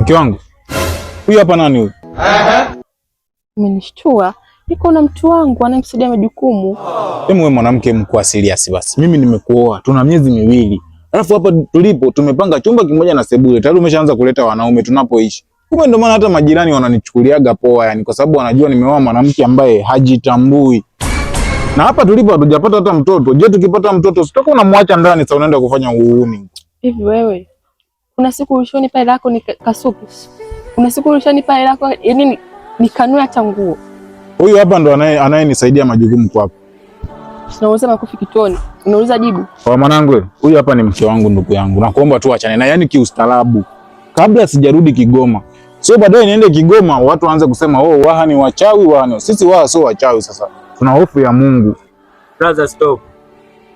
Mke wangu. Huyu hapa nani huyu? Umenishtua. Niko na mtu wangu anayemsaidia majukumu. Wewe mwanamke mkuu serious basi. Mimi nimekuoa. Tuna miezi miwili. Alafu hapa tulipo tumepanga chumba kimoja na sebule. Tayari umeshaanza kuleta wanaume tunapoishi. Kumbe ndio maana hata majirani wananichukuliaga poa yani kwa sababu wanajua nimeoa mwanamke ambaye hajitambui. Na hapa tulipo hatujapata hata mtoto. Je, tukipata mtoto sitoka unamwacha ndani sasa unaenda kufanya uuni. Hivi wewe. Kuna siku ulishonipa hela yako nikasuku. Kuna siku ulishonipa hela yako yani nikanua hata nguo. Huyu hapa ndo anayenisaidia majukumu kwako. Unauliza makofi kitoni. Unauliza jibu. Kwa mwanangu, huyu hapa ni mke wangu ndugu yangu. Nakuomba tu achane na yani kiustaarabu. Kabla sijarudi Kigoma. Sio baadaye niende Kigoma watu waanze kusema waha ni wachawi waha. Sisi waha sio wachawi sasa. Tuna hofu ya Mungu. Brother stop.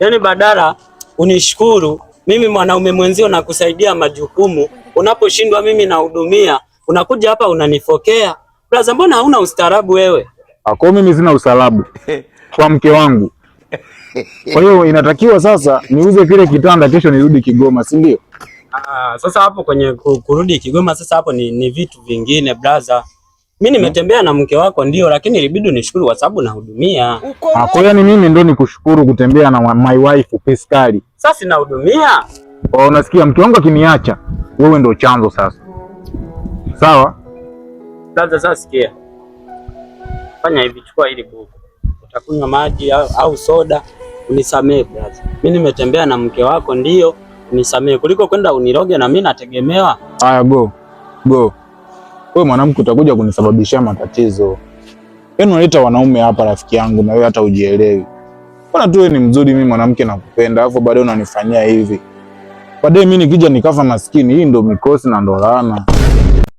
Yaani badala unishukuru mimi mwanaume mwenzio na kusaidia majukumu, unaposhindwa mimi nahudumia, unakuja hapa unanifokea. Brother, mbona hauna ustaarabu wewe? Kwa mimi sina ustaarabu kwa mke wangu. Kwa hiyo inatakiwa sasa niuze kile kitanda kesho nirudi Kigoma, si ndio? Sasa hapo kwenye kurudi Kigoma sasa hapo ni vitu vingine brother. Mimi nimetembea na mke wako ndio, lakini ilibidi nishukuru kwa sababu nahudumia. Kwa hiyo ni mimi ndo nikushukuru kutembea na my wife Piskali. Sasa nahudumia. Unasikia mke wangu akiniacha, wewe ndo chanzo sasa. Sawa? Brother, sasa sikia. Fanya hivi, chukua hili buku. Utakunywa maji au soda, unisamee brother. Mimi nimetembea na mke wako ndio, unisamee kuliko kwenda uniroge na mimi nategemewa. Haya go. Wewe mwanamke utakuja kunisababishia matatizo. Yaani unaleta wanaume hapa rafiki yangu na wewe hata ujielewi. Mbona tu wewe ni mzuri, mimi mwanamke nakupenda, alafu baadaye unanifanyia hivi. Baadaye mimi nikija nikafa maskini, hii ndo mikosi na ndo laana.